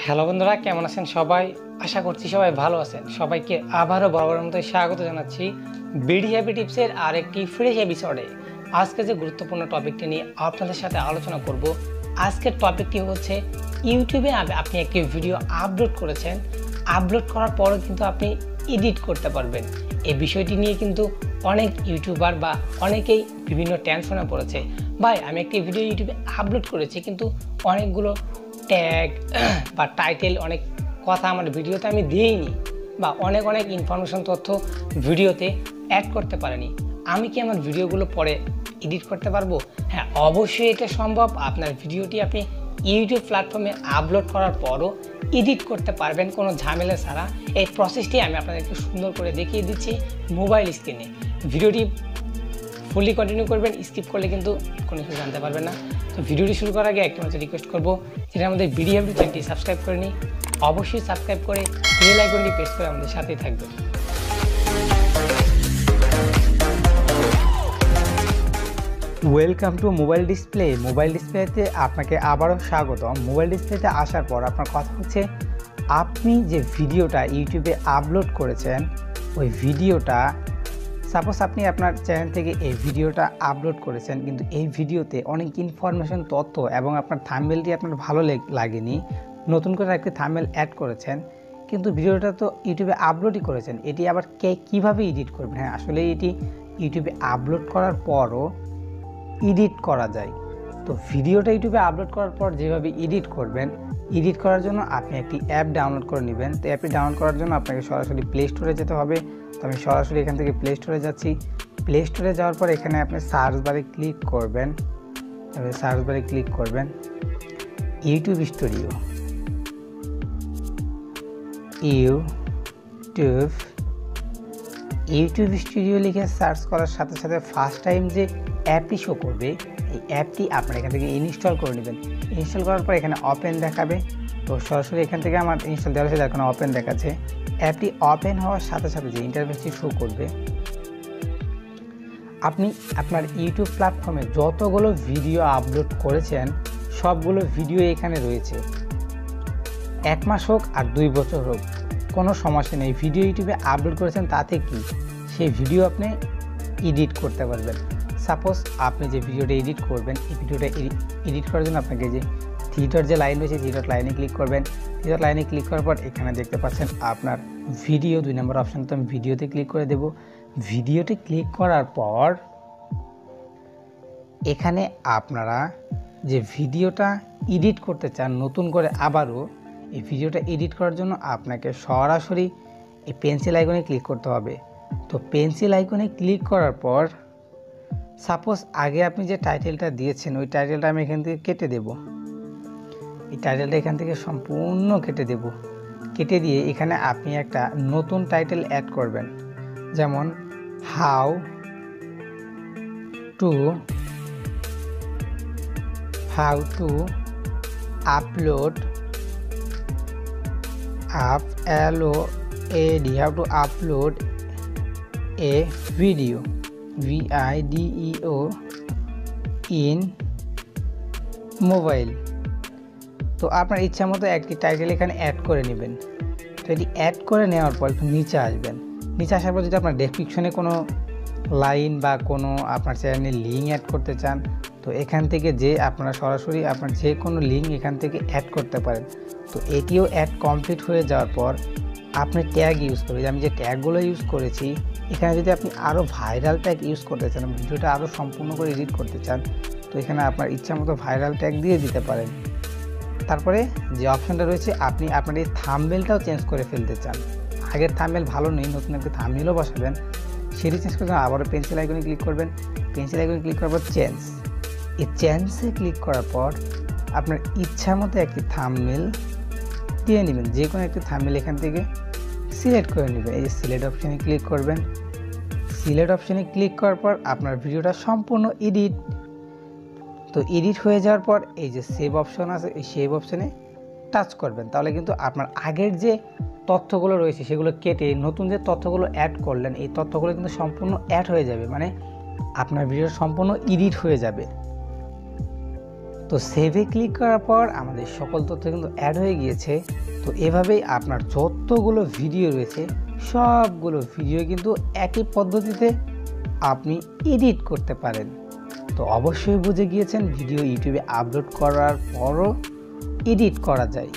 Hello বন্ধুরা, কেমন আছেন সবাই? আশা করছি সবাই ভালো আছেন। সবাইকে আবারও বরাবরের মতো স্বাগত জানাচ্ছি বিডি হ্যাপি টিপসের আরেকটি ফ্রেশ এপিসোডে। আজকে যে গুরুত্বপূর্ণ টপিকটি নিয়ে আপনাদের সাথে আলোচনা করব, আজকের টপিকটি হচ্ছে ইউটিউবে আপনি একটি ভিডিও আপলোড করেছেন, আপলোড করার পরও কিন্তু আপনি এডিট করতে পারবেন। এই বিষয়টি নিয়ে কিন্তু অনেক ইউটিউবার বা অনেকেই বিভিন্ন টেনশনে পড়েছে। ভাই, আমি একটি ভিডিও ইউটিউবে আপলোড করেছি কিন্তু অনেকগুলো ট্যাগ বা টাইটেল, অনেক কথা আমার ভিডিওতে আমি দিইনি বা অনেক ইনফরমেশন তথ্য ভিডিওতে অ্যাড করতে পারিনি। আমি কি আমার ভিডিওগুলো পরে এডিট করতে পারবো? হ্যাঁ, অবশ্যই এটা সম্ভব। আপনার ভিডিওটি আপনি ইউটিউব প্ল্যাটফর্মে আপলোড করার পরও এডিট করতে পারবেন কোনো ঝামেলা ছাড়া। এই প্রসেসটি আমি আপনাদেরকে সুন্দর করে দেখিয়ে দিচ্ছি মোবাইল স্ক্রিনে। ভিডিওটি ফুললি কন্টিনিউ করবেন, স্কিপ করলে কিন্তু কোনো কিছু জানতে পারবেন না। তো ভিডিওটি শুরু করার আগে একটি মাত্র রিকোয়েস্ট করবো, যেটা আমাদের বিডি হ্যাপি চ্যানেলটি সাবস্ক্রাইব করে নিই। অবশ্যই সাবস্ক্রাইব করে বেল আইকনটি প্রেস করে আমাদের সাথেই থাকবেন। Welcome to mobile display. Mobile ডিসপ্লেতে আপনাকে আবারও স্বাগতম। মোবাইল ডিসপ্লেতে আসার পর আপনার কথা হচ্ছে, আপনি যে ভিডিওটা ইউটিউবে আপলোড করেছেন, ওই ভিডিওটা সাপোজ আপনি আপনার চ্যানেল থেকে এই ভিডিওটা আপলোড করেছেন, কিন্তু এই ভিডিওতে অনেক ইনফরমেশন তথ্য এবং আপনার থাম্বনেলটি আপনার ভালো লাগেনি, নতুন করে একটি থাম্বনেল অ্যাড করেছেন, কিন্তু ভিডিওটা তো ইউটিউবে আপলোডই করেছেন, এটি আবার কীভাবে এডিট করবেন? হ্যাঁ, আসলে এটি ইউটিউবে আপলোড করার পরও এডিট করা যায়। তো ভিডিওটা ইউটিউবে আপলোড করার পর যেভাবে এডিট করবেন, এডিট করার জন্য আপনি একটি অ্যাপ ডাউনলোড করে নেবেন। তো অ্যাপটি ডাউনলোড করার জন্য আপনাকে সরাসরি প্লে স্টোরে যেতে হবে। তো আমি সরাসরি এখান থেকে প্লে স্টোরে যাচ্ছি। প্লে স্টোরে যাওয়ার পর এখানে আপনি সার্চ বারে ক্লিক করবেন। সার্চ বারে ক্লিক করবেন ইউটিউব স্টুডিও। ইউটিউব স্টুডিও লিখে সার্চ করার সাথে সাথে ফার্স্ট টাইম যে অ্যাপটি শো করবে, এই অ্যাপটি আপনারা এখান থেকে ইনস্টল করে নেবেন। ইনস্টল করার পর এখানে ওপেন দেখাবে। তো সরাসরি এখান থেকে আমার ইনস্টল দেওয়া হয়েছে, এখন ওপেন দেখাচ্ছে। অ্যাপটি ওপেন হওয়ার সাথে সাথে যে ইন্টারফেসটি শো করবে, আপনি আপনার ইউটিউব প্ল্যাটফর্মে যতগুলো ভিডিও আপলোড করেছেন সবগুলো ভিডিও এখানে রয়েছে। 1 মাস হোক আর 2 বছর হোক, কোনো সমস্যা নেই। ভিডিও ইউটিউবে আপলোড করেছেন তাতে কি, সেই ভিডিও আপনি এডিট করতে পারবেন। সাপোজ আপনি যে ভিডিওটা এডিট করবেন, এই ভিডিওটা এডিট করার জন্য আপনাকে যে থ্রি ডট যে লাইন রয়েছে, থ্রি ডট লাইনে ক্লিক করবেন। থ্রি ডট লাইনে ক্লিক করার পর এখানে দেখতে পাচ্ছেন আপনার ভিডিও 2 নম্বর অপশান। তো আমি ভিডিওতে ক্লিক করে দেব। ভিডিওতে ক্লিক করার পর এখানে আপনারা যে ভিডিওটা এডিট করতে চান নতুন করে আবারও, এই ভিডিওটা এডিট করার জন্য আপনাকে সরাসরি এই পেন্সিল আইকনে ক্লিক করতে হবে। তো পেন্সিল আইকনে ক্লিক করার পর সাপোজ আগে আপনি যে টাইটেলটা দিয়েছেন, ওই টাইটেলটা আমি এখান থেকে কেটে দেব। এই টাইটেলটা এখান থেকে সম্পূর্ণ কেটে দেব। কেটে দিয়ে এখানে আপনি একটা নতুন টাইটেল অ্যাড করবেন, যেমন how to upload how to upload A video VIDEO in mobile. তো আপনার ইচ্ছা মতো একটি টাইটেল এখানে অ্যাড করে নেবেন। তো এটি অ্যাড করে নেওয়ার পর একটু নিচে আসবেন। নিচে আসার পর যদি আপনার ডেসক্রিপশনে কোনো লাইন বা কোনো আপনার চ্যানেলের লিঙ্ক অ্যাড করতে চান, তো এখান থেকে যে আপনারা সরাসরি আপনার যে কোনো লিঙ্ক এখান থেকে অ্যাড করতে পারেন। তো এটিও অ্যাড কমপ্লিট হয়ে যাওয়ার পর আপনি ট্যাগ ইউজ করবেন। আমি যে ট্যাগগুলো ইউজ করেছি, এখানে যদি আপনি আরও ভাইরাল ট্যাগ ইউজ করতে চান, ভিডিওটা আরও সম্পূর্ণ করে এডিট করতে চান, তো এখানে আপনার ইচ্ছা মতো ভাইরাল ট্যাগ দিয়ে দিতে পারেন। তারপরে যে অপশানটা রয়েছে, আপনি আপনার এই থাম্বনেলটাও চেঞ্জ করে ফেলতে চান, আগের থাম্বনেল ভালো নেই, নতুন একটা থাম্বনেলও বসাবেন, সেটি চেঞ্জ করতে আবারও পেন্সিল আইকনে ক্লিক করবেন। পেন্সিল আইকনে ক্লিক করার পর এই চেঞ্জে ক্লিক করার পর আপনার ইচ্ছা মতো একটি থাম্বনেল দিয়ে নেবেন। যে কোনো একটি থাম্বনেল এখান থেকে সিলেক্ট করে নেবেন। এই যে সিলেক্ট অপশানে ক্লিক করবেন। সিলেক্ট অপশানে ক্লিক করার পর আপনার ভিডিওটা সম্পূর্ণ এডিট। তো এডিট হয়ে যাওয়ার পর এই যে সেভ অপশান আছে, এই সেভ অপশানে টাচ করবেন। তাহলে কিন্তু আপনার আগের যে তথ্যগুলো রয়েছে সেগুলো কেটে নতুন যে তথ্যগুলো অ্যাড করলেন, এই তথ্যগুলো কিন্তু সম্পূর্ণ অ্যাড হয়ে যাবে, মানে আপনার ভিডিও সম্পূর্ণ এডিট হয়ে যাবে। তো সেভে ক্লিক করার পর আমাদের সকল তথ্য কিন্তু অ্যাড হয়ে গিয়েছে। তো এভাবেই আপনার যতগুলো ভিডিও রয়েছে সবগুলো ভিডিও কিন্তু একই পদ্ধতিতে আপনি এডিট করতে পারেন। তো অবশ্যই বুঝে গিয়েছেন ভিডিও ইউটিউবে আপলোড করার পরও এডিট করা যায়।